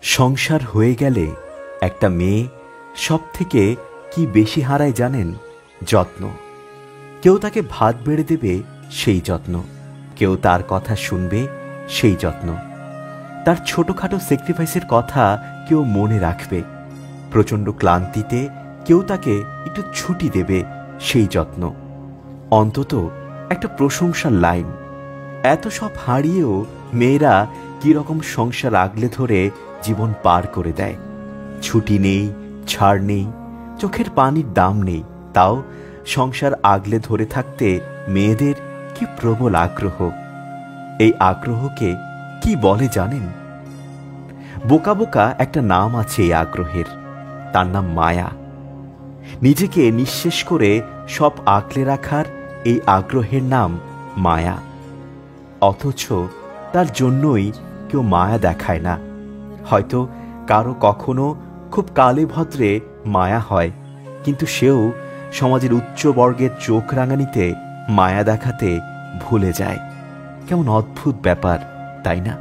সংসার হয়ে গেলে একটা মেয়ে সব থেকে কি বেশি হারায় জানেন? যত্ন। কেউ তাকে ভাত বেড়ে দেবে, সেই যত্ন। কেউ তার কথা শুনবে, সেই যত্ন। তার ছোটখাটো স্যাক্রিফাইসের কথা কেউ মনে রাখবে। প্রচণ্ড ক্লান্তিতে কেউ তাকে একটু ছুটি দেবে, সেই যত্ন। অন্তত একটা প্রশংসার লাইন। এত সব হারিয়েও মেয়েরা কিরকম সংসার আগলে ধরে জীবন পার করে দেয়। ছুটি নেই, ছাড় নেই, চোখের পানির দাম নেই, তাও সংসার আগলে ধরে থাকতে মেয়েদের কি প্রবল আগ্রহ। এই আগ্রহকে কি বলে জানেন? বোকা বোকা একটা নাম আছে এই আগ্রহের, তার নাম মায়া। নিজেকে নিঃশেষ করে সব আগলে রাখার এই আগ্রহের নাম মায়া। অথচ তার জন্যই কেউ মায়া দেখায় না। হয়তো কারো কখনো খুব কালে ভদ্রে মায়া হয়, কিন্তু সেও সমাজের উচ্চ বর্গের চোখ রাঙানিতে মায়া দেখাতে ভুলে যায়। কেমন অদ্ভুত ব্যাপার, তাই না?